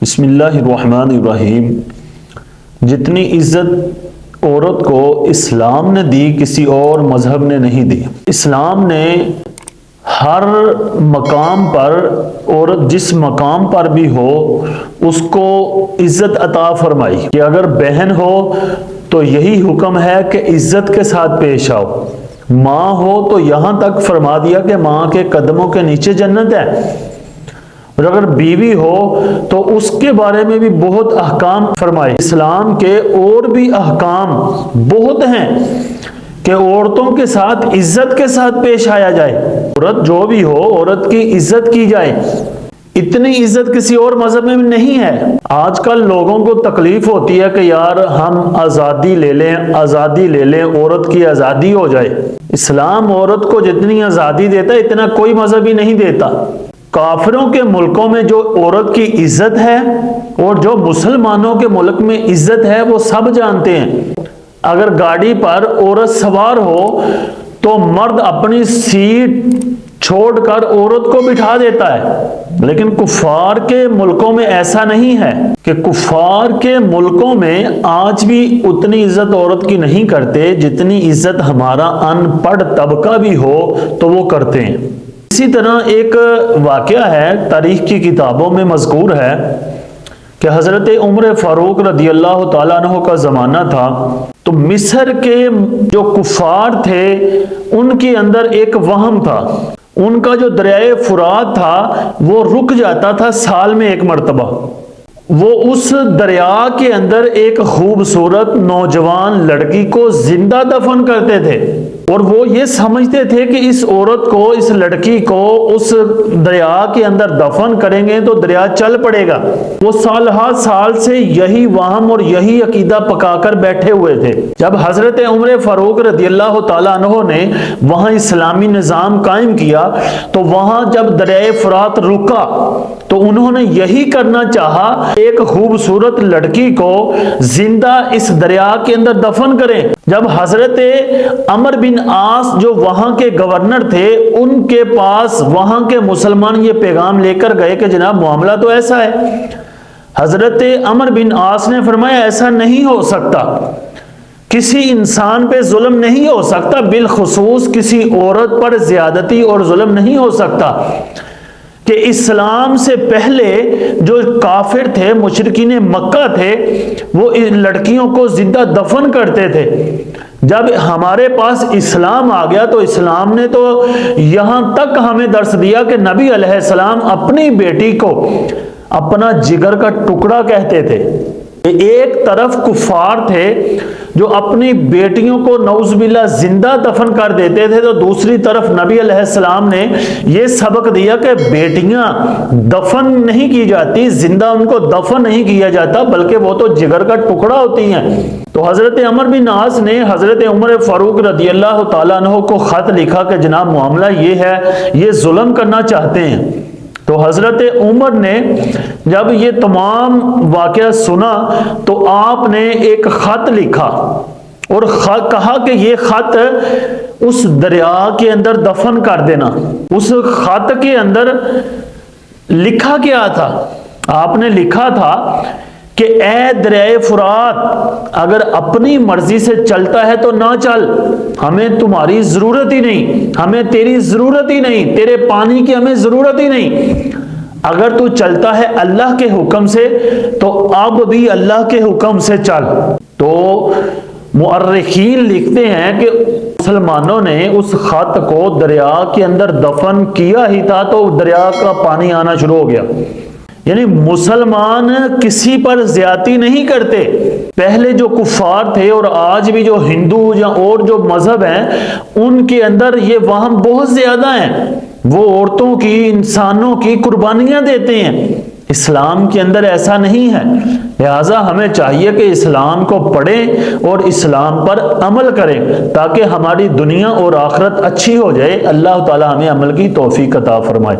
بسم اللہ الرحمن الرحیم۔ جتنی عزت عورت کو اسلام نے دی کسی اور مذہب نے نہیں دی۔ اسلام نے ہر مقام پر عورت جس مقام پر بھی ہو اس کو عزت عطا فرمائی کہ اگر بہن ہو تو یہی حکم ہے کہ عزت کے ساتھ پیش آؤ، ماں ہو تو یہاں تک فرما دیا کہ ماں کے قدموں کے نیچے جنت ہے، اور اگر بیوی ہو تو اس کے بارے میں بھی بہت احکام فرمائے۔ اسلام کے اور بھی احکام بہت ہیں کہ عورتوں کے ساتھ عزت کے ساتھ پیش آیا جائے، عورت جو بھی ہو عورت کی عزت کی جائے۔ اتنی عزت کسی اور مذہب میں نہیں ہے۔ آج کل لوگوں کو تکلیف ہوتی ہے کہ یار ہم آزادی لے لیں، عورت کی آزادی ہو جائے۔ اسلام عورت کو جتنی آزادی دیتا ہے اتنا کوئی مذہب ہی نہیں دیتا۔ کافروں کے ملکوں میں جو عورت کی عزت ہے اور جو مسلمانوں کے ملک میں عزت ہے وہ سب جانتے ہیں۔ اگر گاڑی پر عورت سوار ہو تو مرد اپنی سیٹ چھوڑ کر عورت کو بٹھا دیتا ہے، لیکن کفار کے ملکوں میں ایسا نہیں ہے کہ کفار کے ملکوں میں آج بھی اتنی عزت عورت کی نہیں کرتے جتنی عزت ہمارا ان پڑھ طبقہ بھی ہو تو وہ کرتے ہیں۔ اسی طرح ایک واقعہ ہے، تاریخ کی کتابوں میں مذکور ہے کہ حضرت عمر فاروق رضی اللہ تعالیٰ عنہ کا زمانہ تھا، تو مصر کے جو کفار تھے ان کے اندر ایک وہم تھا، ان کا جو دریائے فرات تھا وہ رک جاتا تھا سال میں ایک مرتبہ۔ وہ اس دریا کے اندر ایک خوبصورت نوجوان لڑکی کو زندہ دفن کرتے تھے، اور وہ یہ سمجھتے تھے کہ اس عورت کو، اس لڑکی کو اس دریا کے اندر دفن کریں گے تو دریا چل پڑے گا۔ وہ سال سے یہی وہم اور یہی عقیدہ پکا کر بیٹھے ہوئے تھے۔ جب حضرت عمر فاروق رضی اللہ تعالیٰ عنہ نے وہاں اسلامی نظام قائم کیا تو وہاں جب دریائے فرات رکا تو انہوں نے یہی کرنا چاہا، ایک خوبصورت لڑکی کو زندہ اس دریا کے اندر دفن کریں۔ جب حضرت عمر بن عاص جو وہاں کے گورنر تھے ان کے پاس وہاں کے مسلمان یہ پیغام لے کر گئے کہ جناب معاملہ تو ایسا ہے، حضرت عمر بن عاص نے فرمایا ایسا نہیں ہو سکتا، کسی انسان پہ ظلم نہیں ہو سکتا، بالخصوص کسی عورت پر زیادتی اور ظلم نہیں ہو سکتا، کہ اسلام سے پہلے جو کافر تھے، مشرکین مکہ تھے، وہ لڑکیوں کو زندہ دفن کرتے تھے۔ جب ہمارے پاس اسلام آ گیا تو اسلام نے تو یہاں تک ہمیں درس دیا کہ نبی علیہ السلام اپنی بیٹی کو اپنا جگر کا ٹکڑا کہتے تھے۔ ایک طرف کفار تھے جو اپنی بیٹیوں کو نعوذ باللہ زندہ دفن کر دیتے تھے، تو دوسری طرف نبی علیہ السلام نے یہ سبق دیا کہ بیٹیاں دفن نہیں کی جاتی، زندہ ان کو دفن نہیں کیا جاتا، بلکہ وہ تو جگر کا ٹکڑا ہوتی ہیں۔ تو حضرت عمر بن عاص نے حضرت عمر فاروق رضی اللہ تعالیٰ عنہ کو خط لکھا کہ جناب معاملہ یہ ہے، یہ ظلم کرنا چاہتے ہیں۔ تو حضرت عمر نے جب یہ تمام واقعہ سنا تو آپ نے ایک خط لکھا اور کہا کہ یہ خط اس دریا کے اندر دفن کر دینا۔ اس خط کے اندر لکھا کیا تھا؟ آپ نے لکھا تھا کہ اے دریائے فرات، اگر اپنی مرضی سے چلتا ہے تو نہ چل، ہمیں تمہاری ضرورت ہی نہیں، ہمیں تیری ضرورت ہی نہیں، تیرے پانی کی ہمیں ضرورت ہی نہیں۔ اگر تو چلتا ہے اللہ کے حکم سے تو اب بھی اللہ کے حکم سے چل۔ تو مؤرخین لکھتے ہیں کہ مسلمانوں نے اس خط کو دریا کے اندر دفن کیا ہی تھا تو دریا کا پانی آنا شروع ہو گیا۔ یعنی مسلمان کسی پر زیادتی نہیں کرتے۔ پہلے جو کفار تھے اور آج بھی جو ہندو یا اور جو مذہب ہیں ان کے اندر یہ وہم بہت زیادہ ہیں، وہ عورتوں کی، انسانوں کی قربانیاں دیتے ہیں۔ اسلام کے اندر ایسا نہیں ہے، لہٰذا ہمیں چاہیے کہ اسلام کو پڑھیں اور اسلام پر عمل کریں تاکہ ہماری دنیا اور آخرت اچھی ہو جائے۔ اللہ تعالی ہمیں عمل کی توفیق عطا فرمائے۔